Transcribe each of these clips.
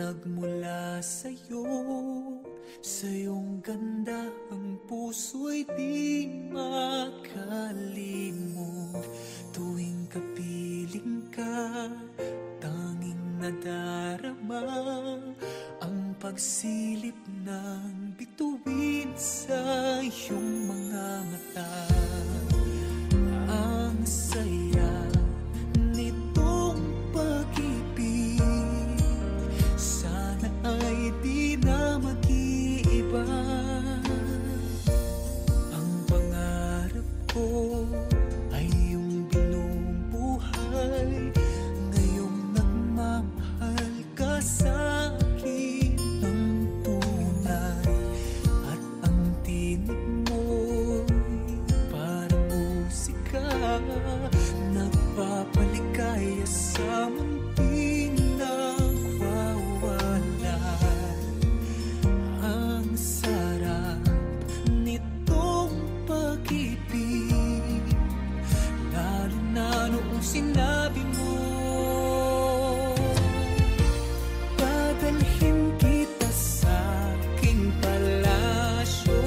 nagmula sa'yo. Sa iyong ganda ang puso'y di makalimot. Tuwing kapiling ka, tanging nadarama ang pagsilip ng bituin sa iyong mga mata. Ang saya nitong pag-ibig, sana ay di na mag-iiba. Ang pangarap ko ay yung binubuhay, ngayong nagmamahal ka sa akin ng tunay. At ang tinig mo'y parang musika, nagpapaligaya sa munting nagwawala. Ang sarap nitong pag-ibig, lalo na noong sinabi mo, dadalhin kita sa aking palasyo,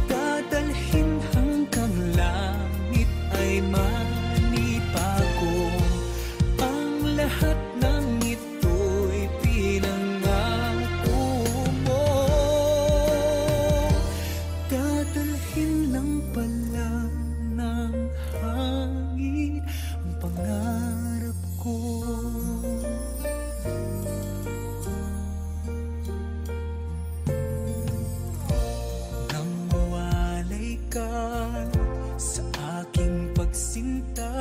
dadalhin hanggang langit ay manibago. Ang lahat ng ito'y pinangako mo, dadalhin lang pala ng hangin ang pangarap ko. Nang mawalay ka sa aking pagsinta,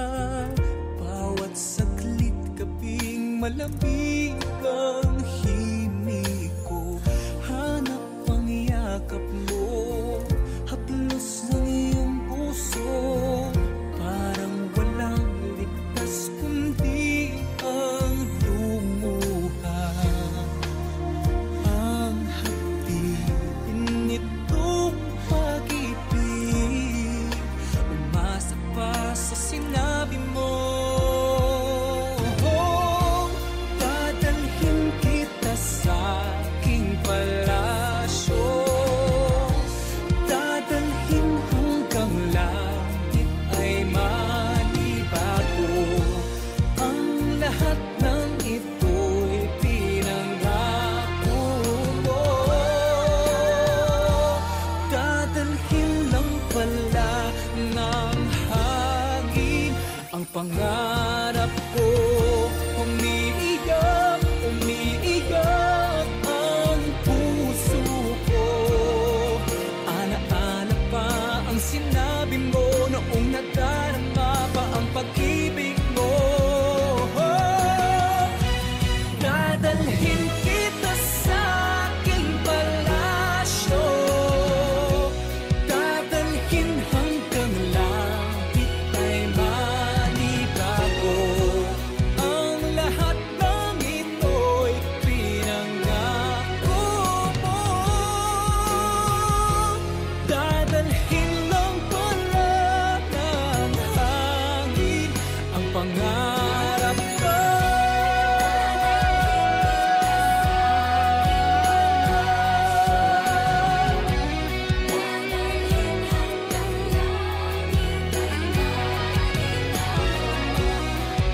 bawat saglit kaping malamig ang himig ko. Hanap ang yakap mo, haplos ng iyong puso, parang walang ligtas kundi ang lumuha. Ang hapdin nitong pag-ibig, umasa pa sa sinabi mo. Dadalhin kita sa aking palasyo, dadalhin hanggang langit ay manibago. Ang lahat ng ito'y pinangako mo, dadalhin lang pala ng hangin ang pangarap ko. Umiiyak, umiiyak ang puso ko, ana-ana pa ang sinabi mo noong nadarama pa ang pag-ibig mo. Dadalhin kita sa aking palasyo, dadalhin hanggang langit ay manibago. Ang lahat ng ito'y pinangako mo, dadalhin lang pala ng hangin ang pangarap ko.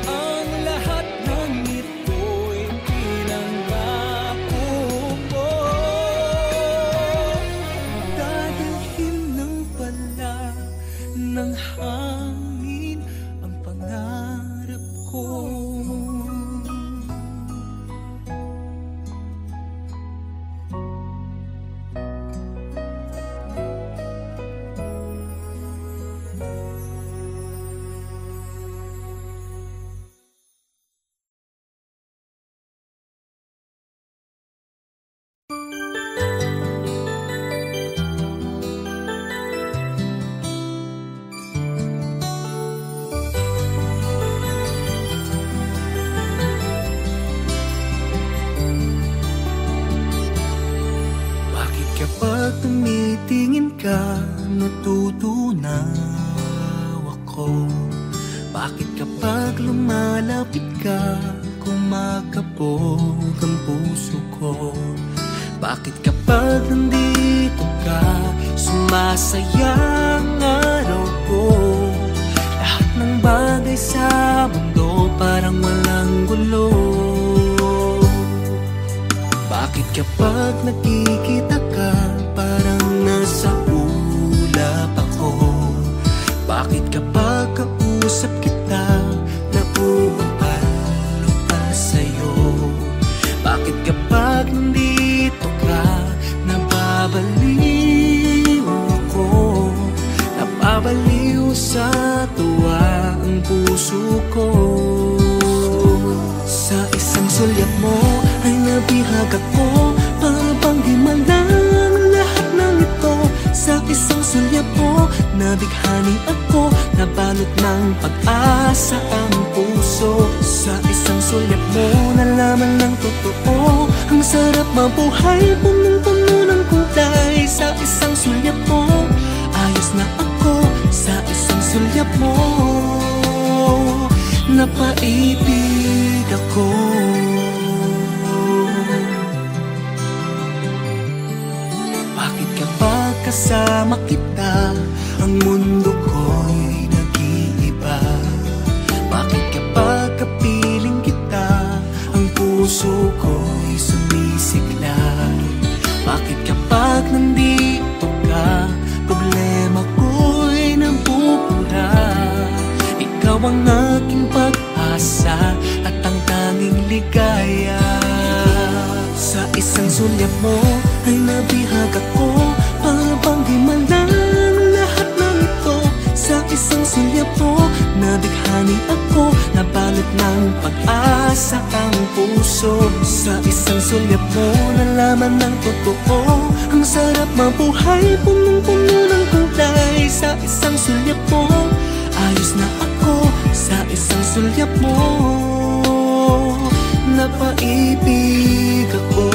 Ang lahat ng ito'y pinangako mo, dadalhin lang pala ng hangin ang pangarap ko. Kapag tumitingin ka, natutunaw ako. Bakit kapag lumalapit ka, kumakapit lubog ang puso ko. Bakit kapag nandito ka, sumasaya ang araw ko? Lahat ng bagay sa mundo parang walang gulo. Bakit kapag nakikita ka, parang nasa ulap ako? Bakit kapag kausap kita, nauumpalo pa sa'yo? Bakit kapag nandito ka, nababaliw ako? Nababaliw sa tuwa ang puso ko. Sa isang sulyap mo ay nabihag ako, para bang himala ang lahat ng ito. Sa isang sulyap mo, nabighani ako, nabalot ng pag-asa ang puso. Sa isang sulyap mo, nalaman ng totoo, ang sarap mabuhay, punong-puno ng kulay. Sa isang sulyap mo, ayos na ako. Sa isang sulyap mo, napaibig ako. Bakit kapag kasama kita, ang mundo ko'y nag-iiba? Bakit kapag kapiling kita, ang puso ko'y sumisigla? Bakit kapag nandito ka, problema ko'y nabubura? Ikaw ang aking pag-asa at ang tanging ligaya. Sa isang sulyap mo ay nabihag ako, para bang himala ang lahat ng ito. Sa isang sulyap mo, nabighani ako, nabalot ng pag-asa ang puso. Sa isang sulyap mo, nalaman ng totoo, ang sarap mabuhay, punong-puno ng kulay. Sa isang sulyap mo, ayos na ako. Sa isang sulyap mo, napaibig ako.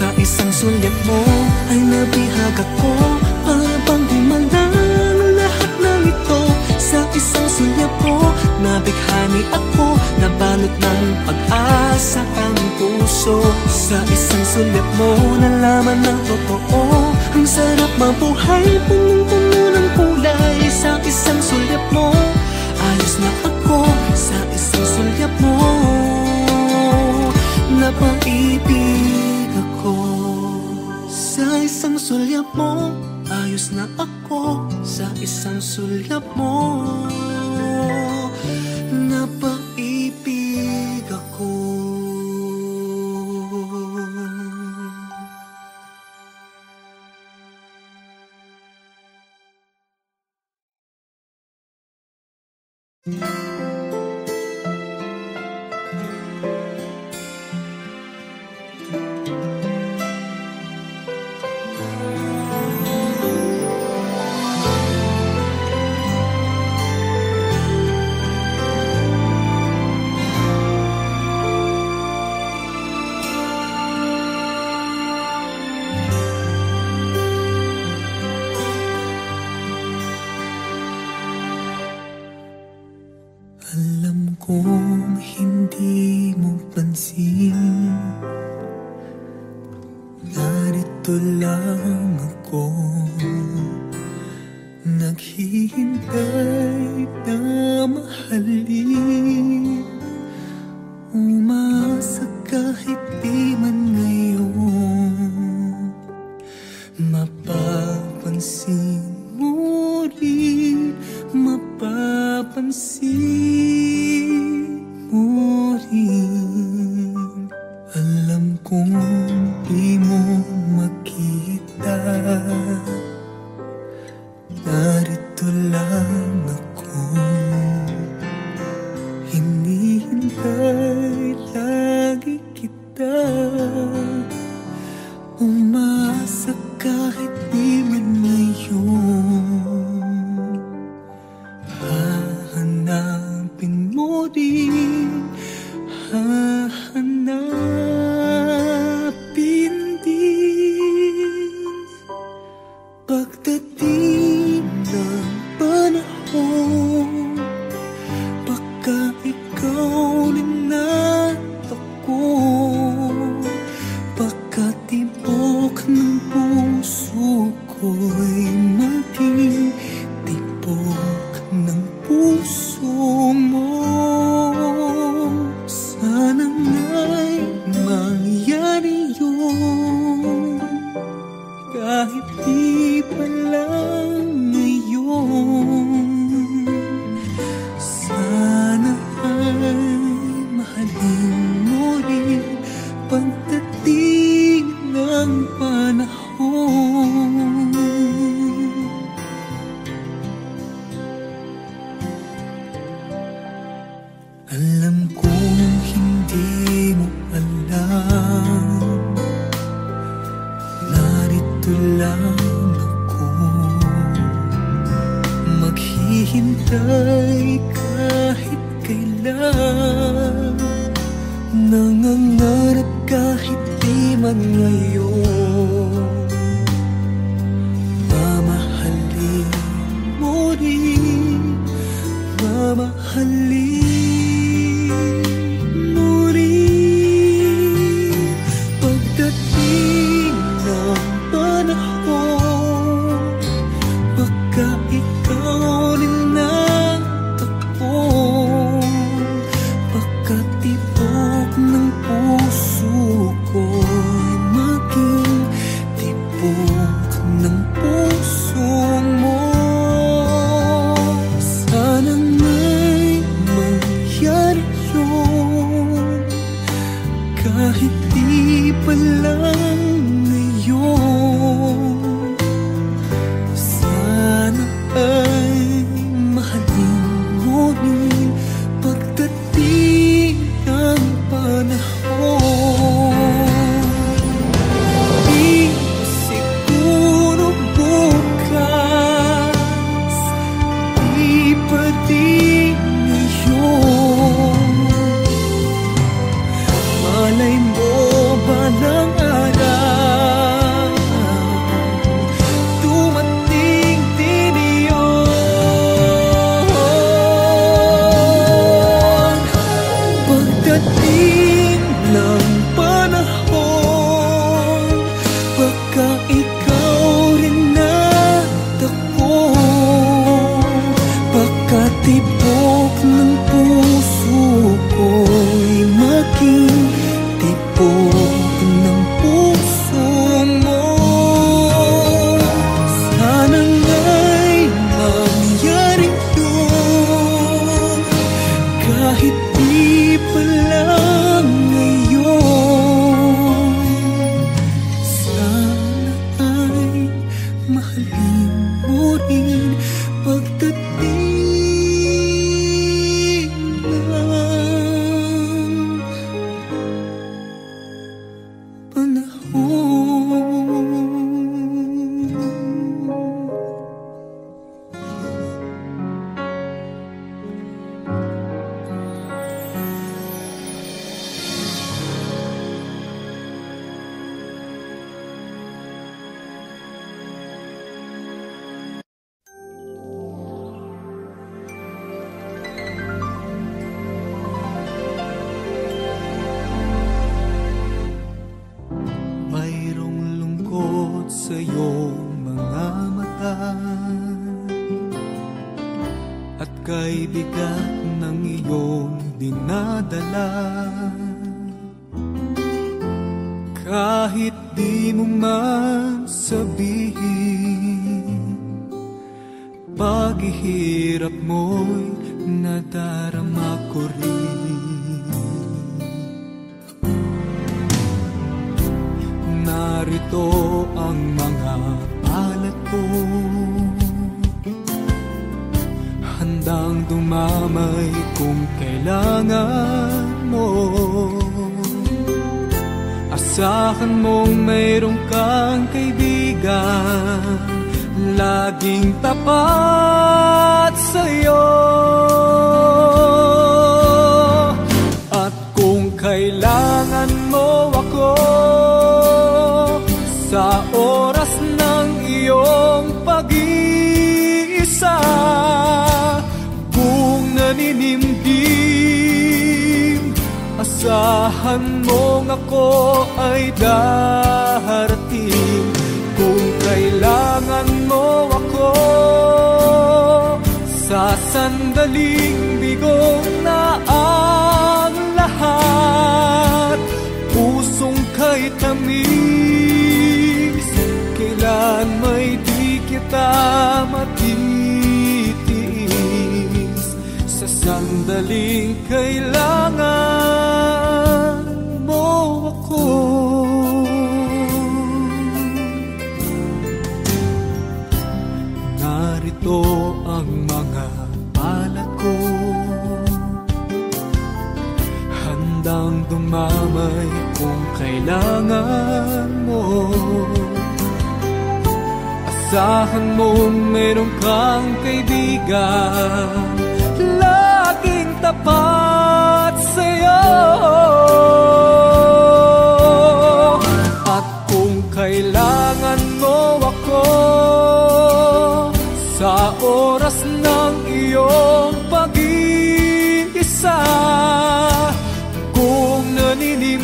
Sa isang sulyap mo ay nabihag ako, para bang himala ang lahat ng ito. Sa isang sulyap mo, nabighani ako, nabalot ng pag-asa ang puso. Sa isang sulyap mo, nalaman ng totoo, ang sarap mabuhay, punong-puno ng kulay. Sa isang sulyap mo, ayos na ako. Sa isang sulyap mo, napaibig ako. Sa isang sulyap mo, ayos na ako. Sa isang sulyap mo, napaibig ako. Alam kong hindi mo pansin, narito lang ako, naghihintay na mahalin. Umasa kahit di man ngayon, mapapansin mo rin, mapapansin mo rin. Alam kong di mo makita, narito lang ako, hinihintay lagi kita. Umasa kahit di man ngayon, hahanapin mo rin Pagdating ng panahon, baka ikaw rin at ako, baka tibok ng puso ko'y maging tibok ng puso mo. Sana nga'y mangyari yun, kahit di pa lang ngayon. Sana ay mahalin mo rin pagdating ng panahon. Alam kong hindi mo alam, narito lang ako, maghihintay kahit kailan, nangangarap kahit di man ngayon. Mamahalin mo rin, mamahalin mo rin pagdating ng panahon, baka ikaw rin at ako, baka tibok ng puso ko'y maging tibok ng puso mo. Sana nga'y mangyari yun, kahit di pa lang ngayon. Sana ay mahalin mo rin pagdating ng panahon. Di siguro bukas, di pa di ngayon. Malay mo balang araw, dumating din iyon. Pagdating ng panahon, baka ikaw rin at ako, baka tibok ng puso ko'y maging tibok ng puso mo. Sana nga'y mangyari yun, kahit di pa lang ngayon. Sana ay mahalin mo rin pagdating ng panahon. Mayroong lungkot sa iyong mga mata, at kay bigat ng iyong dinadala. Kahit di mo man sabihin, paghihirap mo'y nadarama ko rin. Narito ang mga palad ko, handang dumamay kung kailangan mo. Asahan mong mayroong kang kaibigan, laging tapat sa'yo. At kung kailangan mo ako sa oras ng iyong pag-ibig, Asahan mong ako ay darating kung kailangan mo ako. Sa sandaling bigong na ang lahat, pusong kay tamis, kailan may di kita matitiis. Sa sandaling kailangan mo ako. Narito ang mga palad ko, handang dumamay kung kailangan mo. Asahan mo meron kang kaibigan, laging tapat sa'yo. At kung kailangan mo ako sa oras ng iyong pag-iisa, kung naninimdim,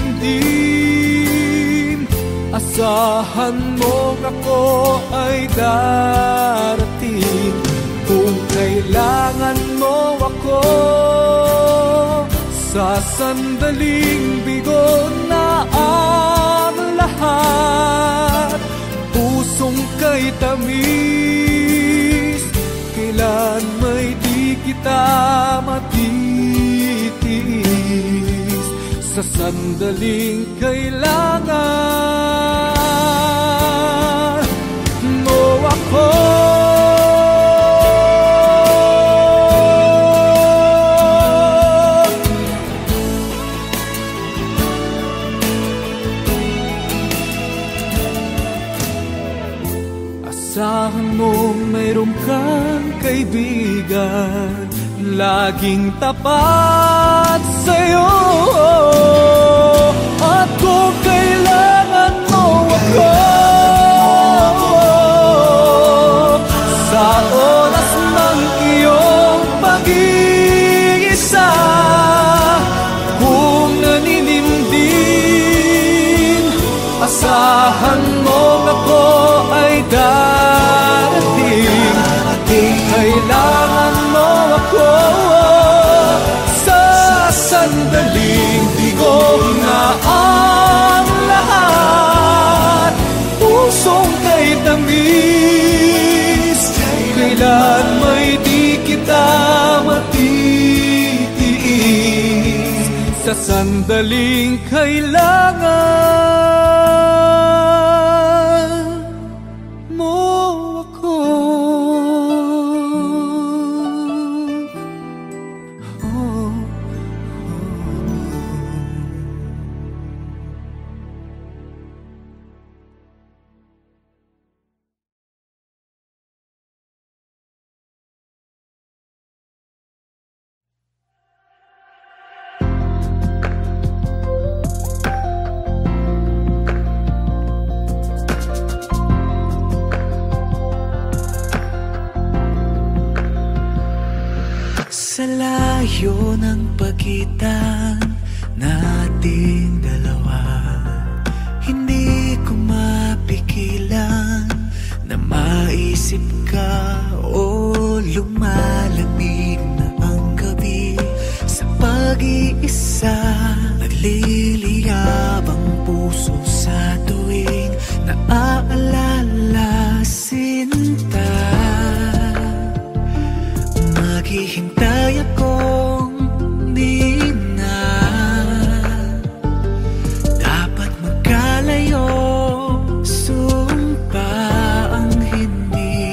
asahan mo ako ay darating. Kung kailangan mo ako sa sandaling bigo na ang lahat, pusong kay tamis, kailan may di kita matitiis. Sa sandaling kailangan mo ako. Asahan mo mayroon kang kaibigan, laging tapat sa'yo. At kung kailangan mo ako sa oras ng iyong pag-iisa, kung naninimdim, asahan mo ako ay darating. Kung kailangan mo ako sa sandaling bigo na ang lahat, pusong kay tamis, kailan may di kita matitiis. Sa sandaling kailangan mo ako. Sa layo ng pagitan nating dalawa, hindi ko mapigilan na maisip ka o lumalamig na ang gabi. Sa pag-iisa nagliliyab ang puso sa tuwing naaalala sinta. Maghihintay akong di na dapat magkalayo. Sumpa ang hindi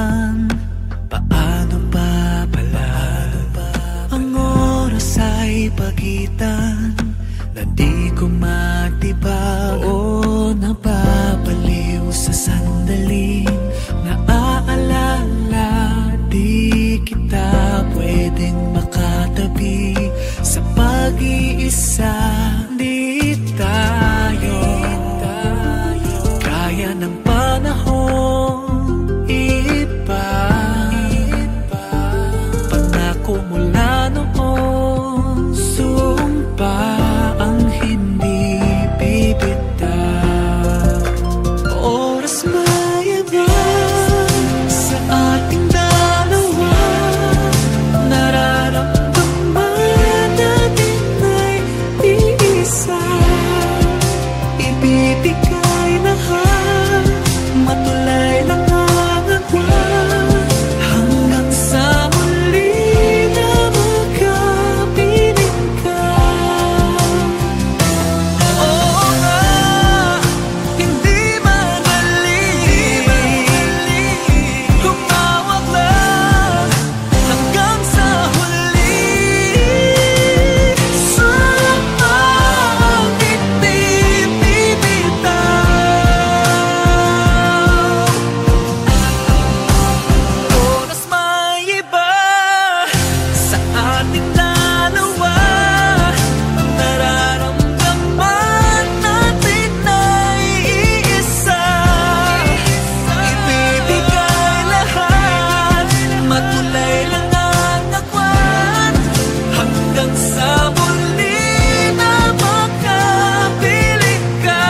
naman, paano pa pala? Ang oras ay pagitan na di ko matibag. O napapaliw sa sandaling naaalala, di kita pwedeng makatabi sa pag-iisa. Di tayo kaya ng panahon, iba pangako mula noon, sumpa ang hindi bibitaw. Oras mayaba sa ating dalawa, nararamdaman natin ay iisa. Ibibigay lahat, matulay lang ang agwan, hanggang sa muli na magkapiling ka. Oo nga, hindi madali, humawak lang hanggang sa huli. Sumang hindi bibitaw. Oras may iba sa ating dalawa, nararamdaman natin ay iisa. Ibibigay lahat, matulay lang ang agwan, hanggang sa muli na makapiling ka.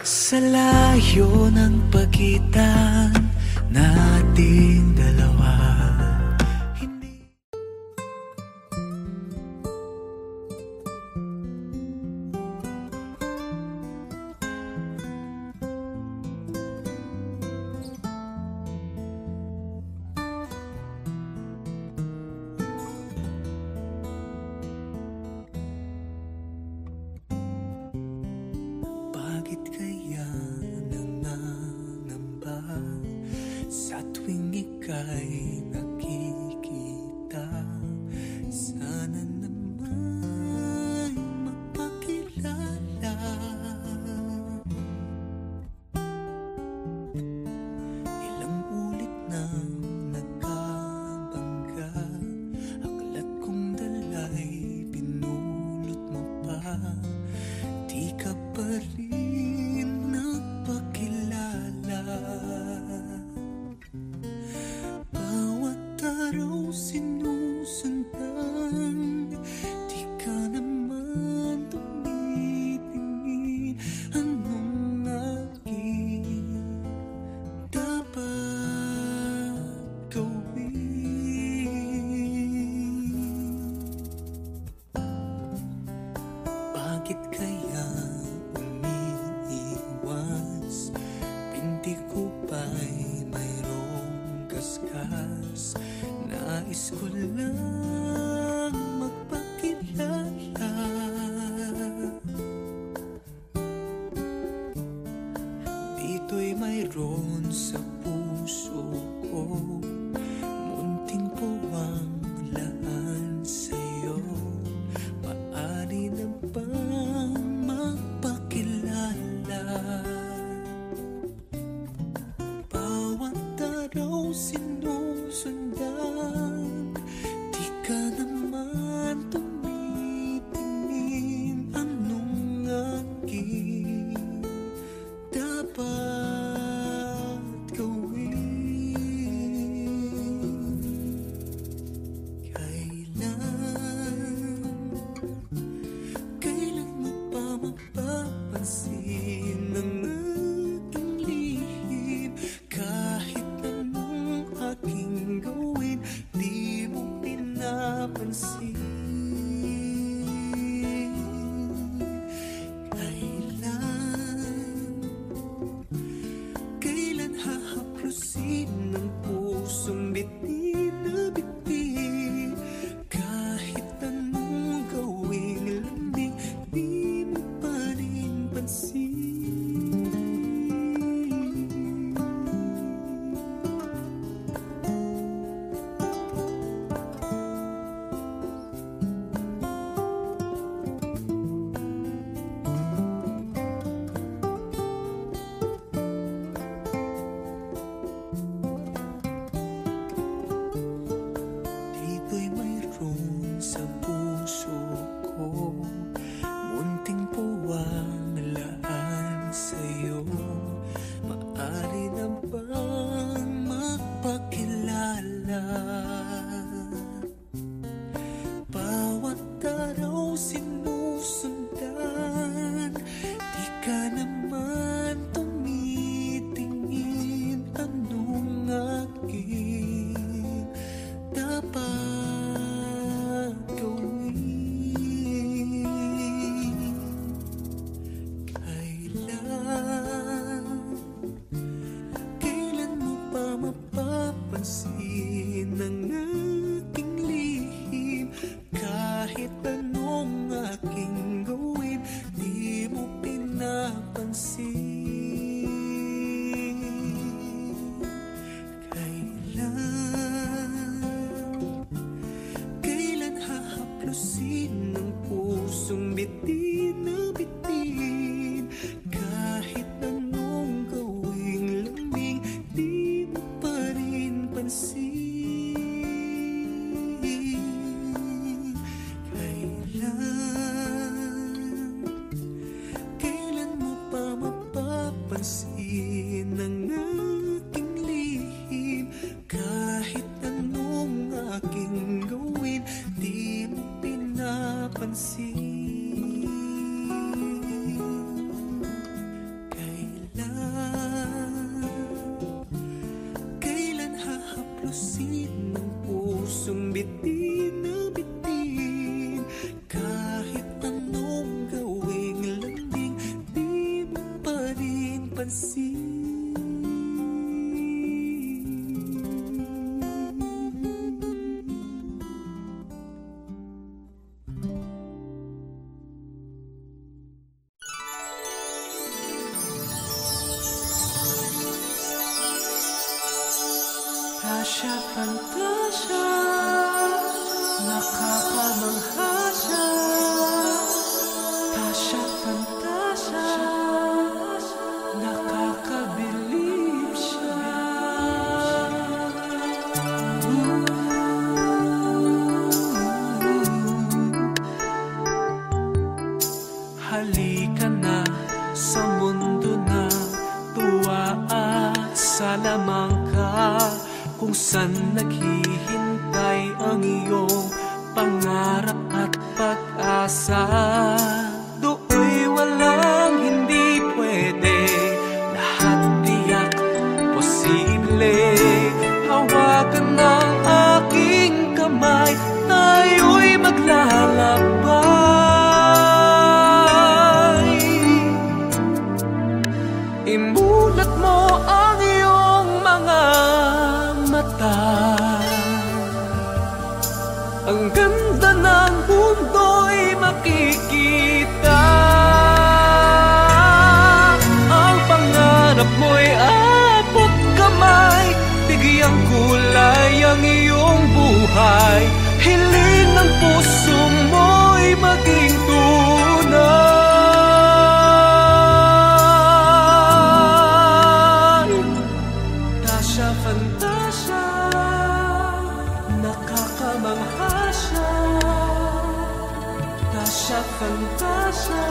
Sa layo ng pagitan nating dalawa, hindi bakit kaya nangangamba sa tuwing ika'y nakikita? Sana naman magpakilala. Ilang ulit nang nagkabangga, aklat kong dala'y pinulot mo pa, di ka pa rin nagpakilala. Bawat araw sinusundan, di ka naman tumitingin. Anong aking dapat gawin? Bakit kaya umiiwas? Pinti ko ba'y mayroong kaskas? Nais ko lang magpakilala. Dito'y mayroon sa puso ko, munting puwang laan sa'yo. Maaari na bang magpakilala? Bawat araw sinusundan, di ka naman tumitingin. Anong aking dapat gawin? Kailan mo pa mapapansin ang aking lihim? Kahit anong aking gawin, di mo pinapansin. Kailan hahaplusin ng pusong bitin na bitin? Kahit anong gawing lambing, di mo pa rin pansin. Dito'y mayroon sa puso ko, munting puwalaan sa'yo. Maaari na bang magpakilala? Bawat araw sinusundan, di ka naman tumitingin. Anong aking dapat gawin? Kailan mo pa mapapansin ang aking lihim? Kahit anong aking gawin, di mo pinapansin. Kailan hahaplusin ng pusong bitin na bitin? Kahit anong gawing lambing, di mo pa rin pansin. Kailan mo pa mapapansin ang aking lihim? Kahit anong aking gawin, di mo pinapansin. Kailan hahaplusin ng pusong bitin na bitin? Kahit anong gawing lambing, di mo pa rin pansin. Tasya, fantasya, nakakamangha siya. Tasya, fantasya, nakakabilib siya. Halika na sa mundo na tuwa at salamangka, kung saan naghihintay ang iyong pangarap at pag-asa. Do'y walang hindi pwede, lahat tiyak posible. Hawakan ng aking kamay, tayo'y maglalakbay. Imulat mo ang iyong mga mata, ang ganda ng mundo'y makikita. Ang pangarap mo'y abot kamay, bigyang kulay ang iyong buhay. Hiling ng puso mo'y maging tunay. Tasya, fantasya, nakakamangha siya. Tasya, fantasya,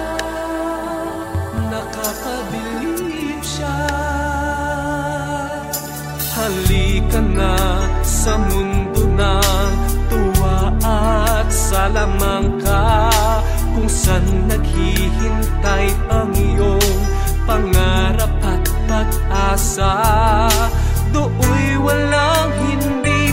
nakakabilib siya. Halika na sa mundo ng tuwa at salamangka, kung saan naghihintay ang iyong pangarap at pag-asa. Do'y walang hindi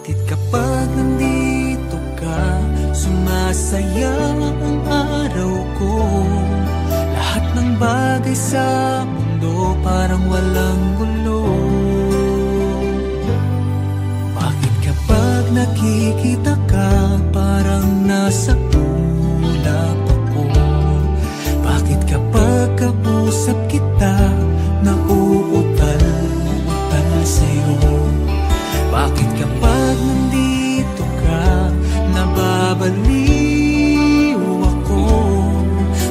Bakit kapag nandito ka, sumasaya ang araw ko? Lahat ng bagay sa mundo parang walang gulo. Bakit kapag nakikita ka, parang nasa ulap ako? Bakit kapag kausap kita, nauutal-utal sa'yo? Bakit kapag nandito ka, nababaliw ako?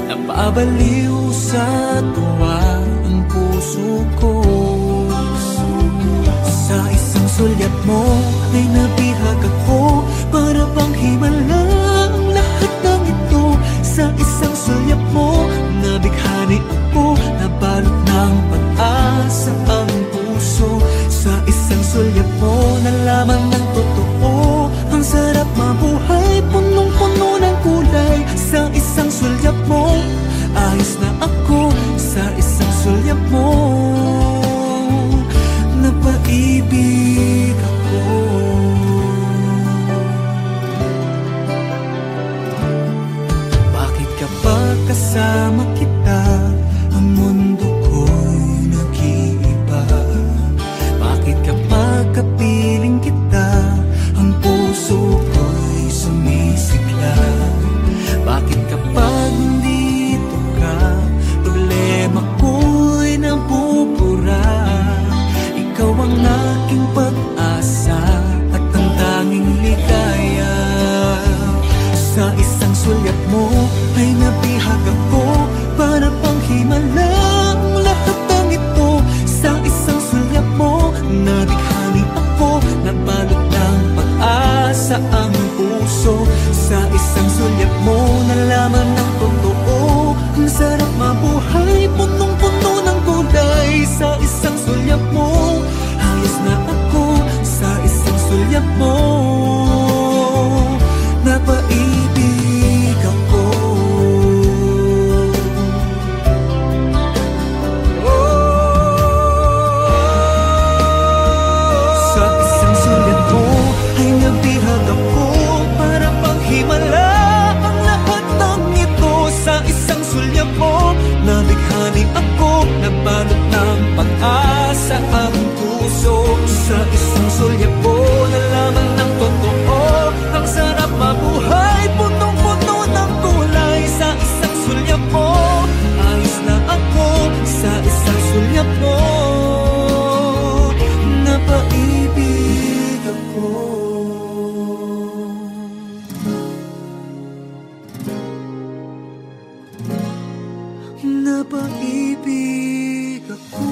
Nababaliw sa tuwa ang puso ko. Sa isang sulyap mo ay nabihag ako, para bang himala ang lahat ng ito. Sa isang sulyap mo, nabighani ako, nabalot ng pag-asa ang puso. Sa isang sulyap mo, nalaman ng totoo, ang sarap mabuhay, punong-puno ng kulay. Sa isang sulyap mo, ayos na ako. Sa isang sulyap mo, napaibig ako. Bakit kapag kasama kita, ang mundo ko'y nag-iiba? Bakit kapag kapiling kita, ang puso ko'y sumisigla? Bakit kapag nandito ka, problema ko'y nabubura? Ikaw ang aking pag-asa at ang tanging ligaya. Sa isang sulyap mo ay nabihag ako, para pang himala ang lahat ng ito. Sa isang sulyap mo, nabighani ako, nabalot ng pag-asa ang puso. Sa isang sulyap mo, nalaman ng totoo, ang sarap mabuhay, punong-puno ng kulay. Sa isang sulyap mo, ayos na ako. Sa isang sulyap mo, napaibig ako. Sa isang sulyap mo ay nabihag ako, para pang himala ang lahat ng ito. Sa isang sulyap mo, nabighani ako, nabalot ng pag-asa ang puso. Sa isang sulyap mo, nalaman ng totoo, ang sarap mabuhay, punong-puno ng kulay. Sa isang sulyap mo, ayos na ako. Sa isang sulyap mo, napaibig ako. Napaibig ako.